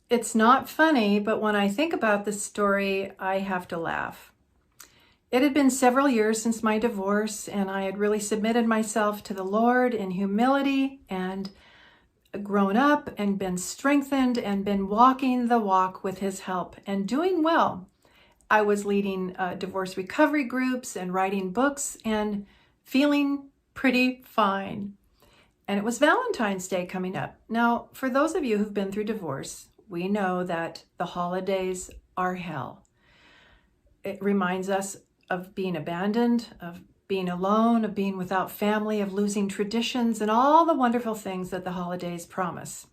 It's not funny, but when I think about this story, I have to laugh. It had been several years since my divorce, and I had really submitted myself to the Lord in humility and grown up and been strengthened and been walking the walk with His help and doing well. I was leading divorce recovery groups and writing books and feeling pretty fine. And it was Valentine's Day coming up. Now, for those of you who've been through divorce, we know that the holidays are hell. It reminds us of being abandoned, of being alone, of being without family, of losing traditions, and all the wonderful things that the holidays promise.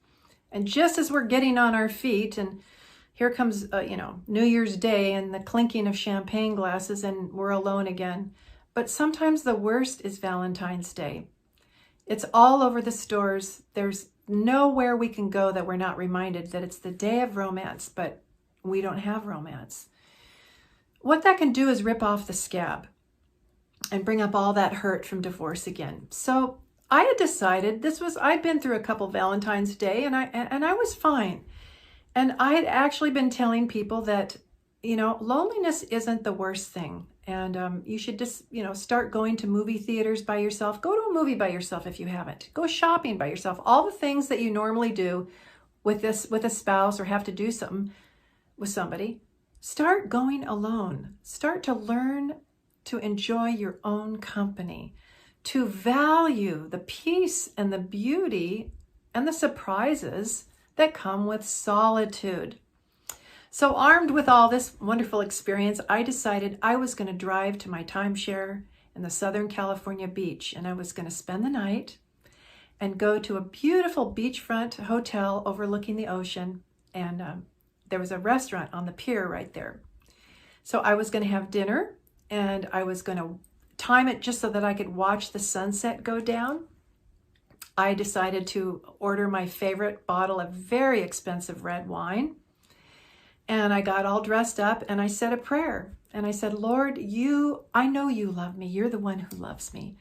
And just as we're getting on our feet, and here comes, New Year's Day and the clinking of champagne glasses, and we're alone again. But sometimes the worst is Valentine's Day. It's all over the stores. There's nowhere we can go that we're not reminded that it's the day of romance, but we don't have romance. What that can do is rip off the scab and bring up all that hurt from divorce again. So I had decided I'd been through a couple Valentine's Day and I was fine. And I had actually been telling people that, loneliness isn't the worst thing. And you should just, start going to movie theaters by yourself. Go to a movie by yourself if you haven't. Go shopping by yourself. All the things that you normally do with a spouse or have to do something with somebody. Start going alone. Start to learn to enjoy your own company, to value the peace and the beauty and the surprises that come with solitude. So armed with all this wonderful experience, I decided I was going to drive to my timeshare in the Southern California beach, and I was going to spend the night and go to a beautiful beachfront hotel overlooking the ocean. And there was a restaurant on the pier right there. So I was going to have dinner, and I was going to time it just so that I could watch the sunset go down. I decided to order my favorite bottle of very expensive red wine. And I got all dressed up and I said a prayer. And I said, Lord, I know you love me. You're the one who loves me.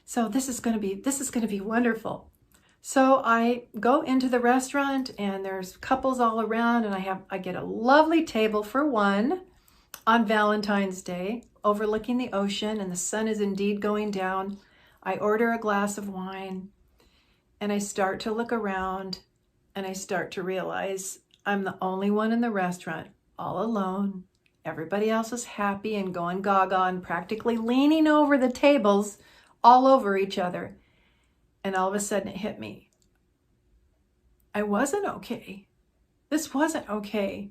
So this is going to be wonderful. So I go into the restaurant and there's couples all around, and I get a lovely table for one on Valentine's Day, overlooking the ocean, and the sun is indeed going down. I order a glass of wine and I start to look around and I start to realize I'm the only one in the restaurant, all alone. Everybody else is happy and going gaga and practically leaning over the tables all over each other. And all of a sudden it hit me. I wasn't okay. This wasn't okay.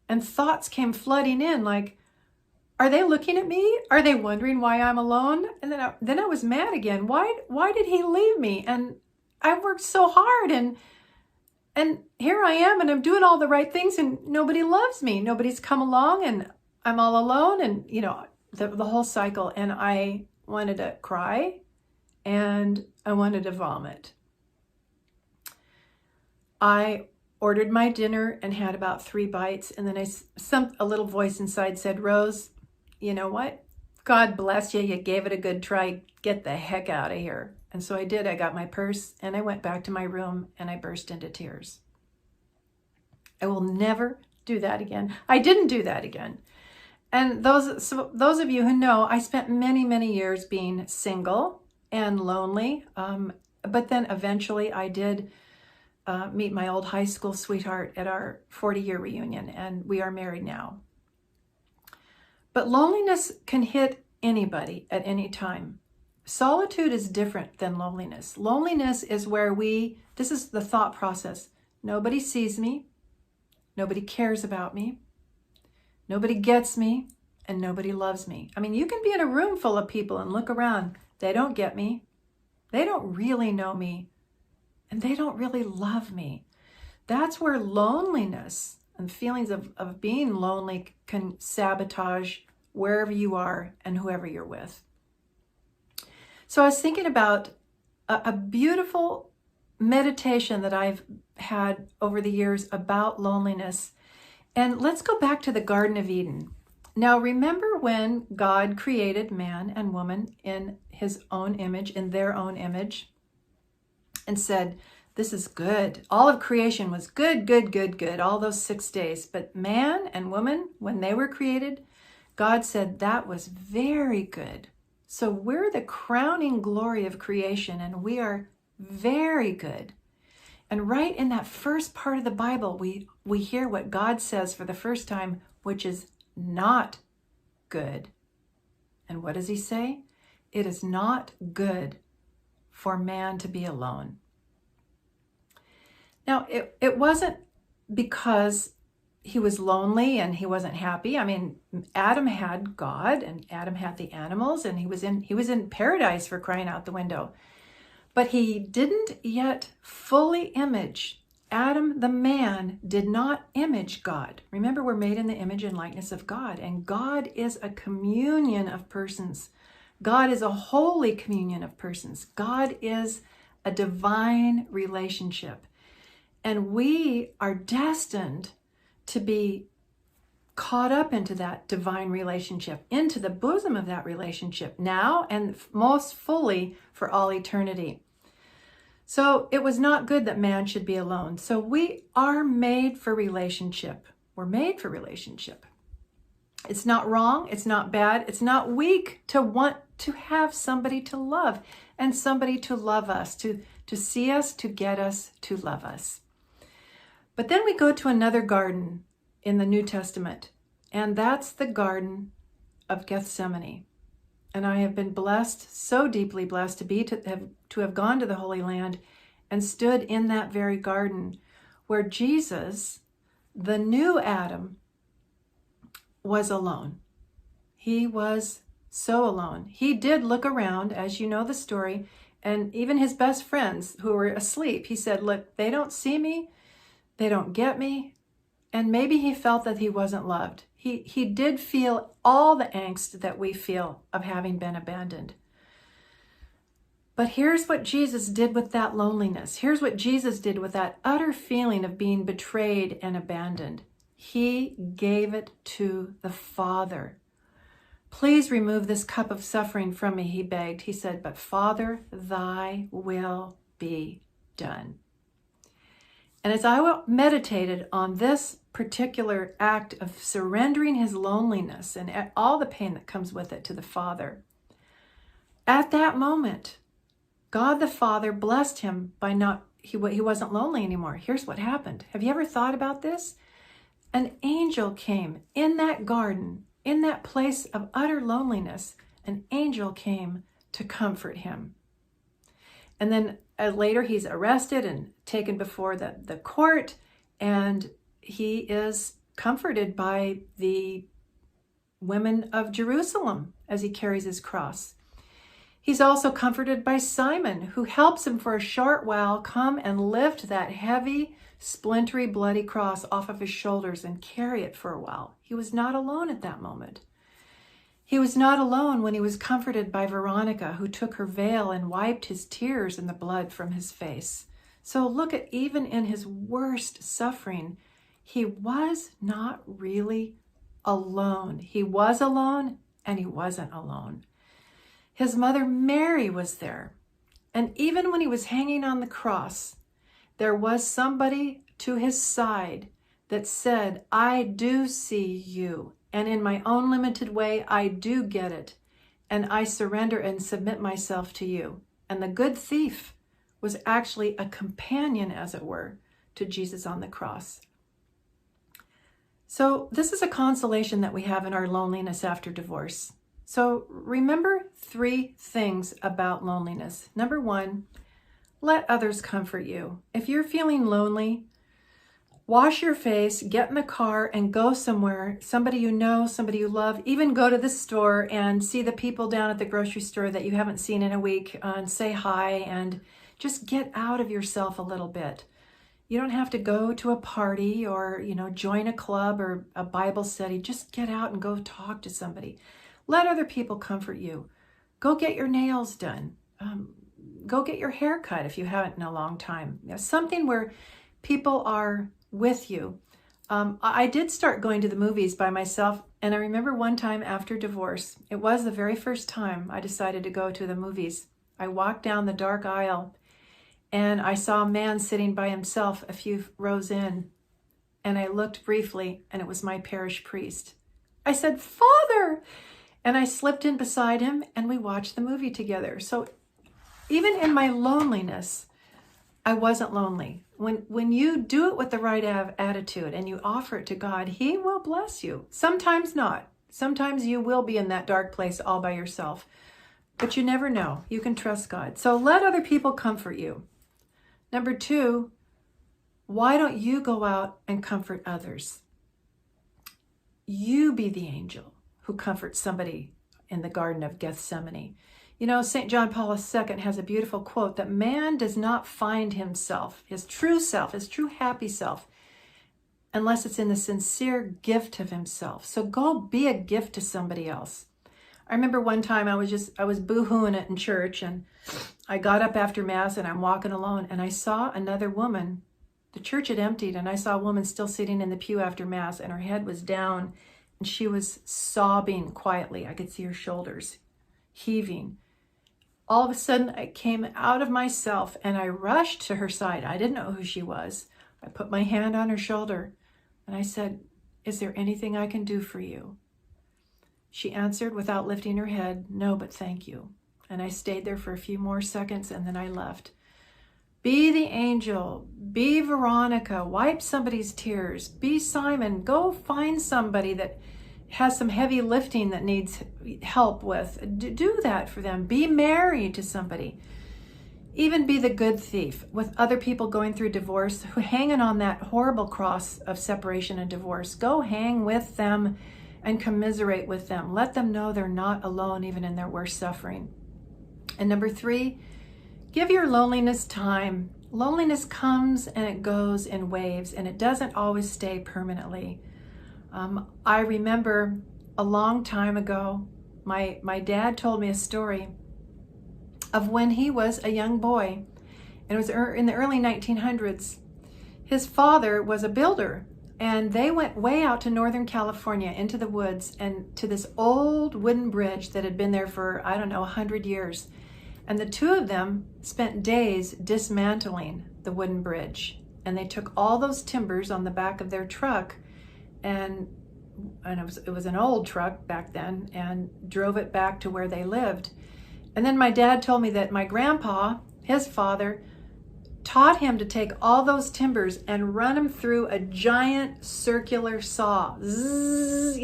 And thoughts came flooding in like, are they looking at me? Are they wondering why I'm alone? And then I was mad again. Why did he leave me? And I worked so hard and here I am, and I'm doing all the right things, and nobody loves me. Nobody's come along, and I'm all alone, and the whole cycle. And I wanted to cry, and I wanted to vomit. I ordered my dinner and had about 3 bites, and then a little voice inside said, Rose, you know what? God bless you. You gave it a good try. Get the heck out of here. And so I did. I got my purse and I went back to my room and I burst into tears. I will never do that again. I didn't do that again. And those of you who know, I spent many, many years being single and lonely. But then eventually I did meet my old high school sweetheart at our 40-year reunion, and we are married now. But loneliness can hit anybody at any time. Solitude is different than loneliness. Loneliness is where this is the thought process. Nobody sees me. Nobody cares about me. Nobody gets me, and nobody loves me. I mean, you can be in a room full of people and look around. They don't get me. They don't really know me. And they don't really love me. That's where loneliness and feelings of being lonely can sabotage wherever you are and whoever you're with. So I was thinking about a beautiful meditation that I've had over the years about loneliness. And let's go back to the Garden of Eden. Now, remember when God created man and woman in his own image, in their own image, and said, This is good. All of creation was good, good, good, good, all those 6 days. But man and woman, when they were created, God said that was very good. So we're the crowning glory of creation, and we are very good. And right in that first part of the Bible, we hear what God says for the first time, which is not good. And what does he say? It is not good for man to be alone. Now, it wasn't because he was lonely and he wasn't happy. I mean, Adam had God and Adam had the animals, and he was in paradise, for crying out the window. But he didn't yet fully image. Adam, the man, did not image God. Remember, we're made in the image and likeness of God, and God is a communion of persons. God is a holy communion of persons. God is a divine relationship. And we are destined to be caught up into that divine relationship, into the bosom of that relationship now and most fully for all eternity. So it was not good that man should be alone. So we are made for relationship. We're made for relationship. It's not wrong. It's not bad. It's not weak to want to have somebody to love and somebody to love us, to see us, to get us, to love us. But then we go to another garden in the New Testament, and that's the Garden of Gethsemane. And I have been blessed, so deeply blessed, to have gone to the Holy Land and stood in that very garden where Jesus, the new Adam, was alone. He was so alone. He did look around, as you know the story, and even his best friends who were asleep, he said, look, they don't see me, they don't get me. And maybe he felt that he wasn't loved. He did feel all the angst that we feel of having been abandoned. But here's what Jesus did with that loneliness. Here's what Jesus did with that utter feeling of being betrayed and abandoned. He gave it to the Father. Please remove this cup of suffering from me, he begged. He said, but Father, thy will be done. And as I meditated on this particular act of surrendering his loneliness and all the pain that comes with it to the Father, at that moment, God the Father blessed him by he wasn't lonely anymore. Here's what happened. Have you ever thought about this? An angel came in that garden, in that place of utter loneliness. An angel came to comfort him. And then later he's arrested and taken before the court, and he is comforted by the women of Jerusalem as he carries his cross. He's also comforted by Simon, who helps him for a short while come and lift that heavy, splintery, bloody cross off of his shoulders and carry it for a while. He was not alone at that moment. He was not alone when he was comforted by Veronica, who took her veil and wiped his tears and the blood from his face. So look at, even in his worst suffering, he was not really alone. He was alone and he wasn't alone. His mother Mary was there. And even when he was hanging on the cross, there was somebody to his side that said, I do see you. And in my own limited way, I do get it. And I surrender and submit myself to you. And the good thief was actually a companion, as it were, to Jesus on the cross. So this is a consolation that we have in our loneliness after divorce. So remember 3 things about loneliness. Number 1, let others comfort you. If you're feeling lonely, wash your face, get in the car, and go somewhere, somebody you know, somebody you love. Even go to the store and see the people down at the grocery store that you haven't seen in a week and say hi, and just get out of yourself a little bit. You don't have to go to a party or, join a club or a Bible study. Just get out and go talk to somebody. Let other people comfort you. Go get your nails done. Go get your hair cut if you haven't in a long time. Something where people are with you. I did start going to the movies by myself, and I remember one time after divorce, it was the very first time I decided to go to the movies. I walked down the dark aisle, and I saw a man sitting by himself a few rows in, and I looked briefly, and it was my parish priest. I said, "Father!" And I slipped in beside him, and we watched the movie together. So even in my loneliness, I wasn't lonely. When you do it with the right attitude and you offer it to God, He will bless you. Sometimes not. Sometimes you will be in that dark place all by yourself. But you never know. You can trust God. So let other people comfort you. Number 2, why don't you go out and comfort others? You be the angel who comforts somebody in the Garden of Gethsemane. You know, St. John Paul II has a beautiful quote that man does not find himself, his true happy self, unless it's in the sincere gift of himself. So go be a gift to somebody else. I remember one time I was boo-hooing it in church, and I got up after Mass and I'm walking alone, and I saw another woman. The church had emptied, and I saw a woman still sitting in the pew after Mass, and her head was down, and she was sobbing quietly. I could see her shoulders heaving. All of a sudden, I came out of myself and I rushed to her side. I didn't know who she was. I put my hand on her shoulder and I said, "Is there anything I can do for you?" She answered without lifting her head, "No, but thank you." And I stayed there for a few more seconds and then I left. Be the angel. Be Veronica. Wipe somebody's tears. Be Simon. Go find somebody that has some heavy lifting that needs help with. Do that for them. Be Mary to somebody. Even be the good thief with other people going through divorce who hanging on that horrible cross of separation and divorce. Go hang with them and commiserate with them. Let them know they're not alone even in their worst suffering. And number 3, give your loneliness time. Loneliness comes and it goes in waves, and it doesn't always stay permanently. I remember a long time ago, my dad told me a story of when he was a young boy, and it was in the early 1900s. His father was a builder, and they went way out to Northern California into the woods and to this old wooden bridge that had been there for, 100 years. And the two of them spent days dismantling the wooden bridge. And they took all those timbers on the back of their truck, and it was an old truck back then, and drove it back to where they lived. And then my dad told me that my grandpa, his father, taught him to take all those timbers and run them through a giant circular saw. Zzz,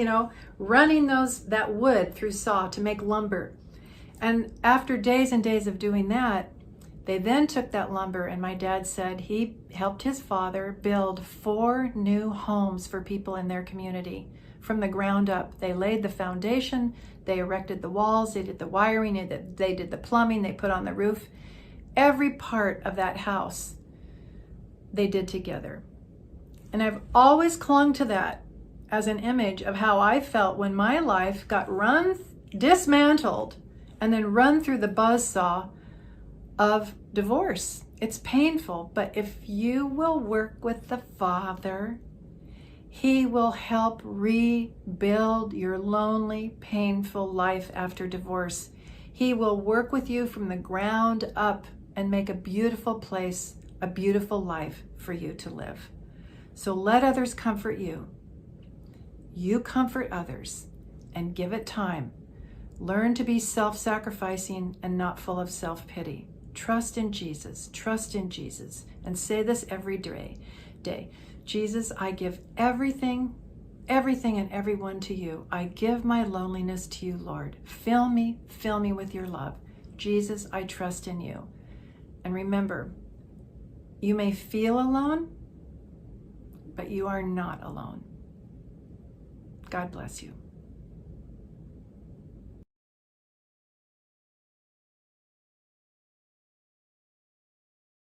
running that wood through saw to make lumber. And after days and days of doing that, they then took that lumber, and my dad said he helped his father build 4 new homes for people in their community from the ground up. They laid the foundation, they erected the walls, they did the wiring, they did the plumbing, they put on the roof. Every part of that house they did together. And I've always clung to that as an image of how I felt when my life got dismantled, and then run through the buzzsaw of divorce. It's painful, but if you will work with the Father, He will help rebuild your lonely, painful life after divorce. He will work with you from the ground up and make a beautiful place, a beautiful life for you to live. So let others comfort you. You comfort others and give it time. Learn to be self-sacrificing and not full of self-pity. Trust in Jesus. Trust in Jesus. And say this every day. Jesus, I give everything and everyone to you. I give my loneliness to you, Lord. Fill me with your love. Jesus, I trust in you. And remember, you may feel alone, but you are not alone. God bless you.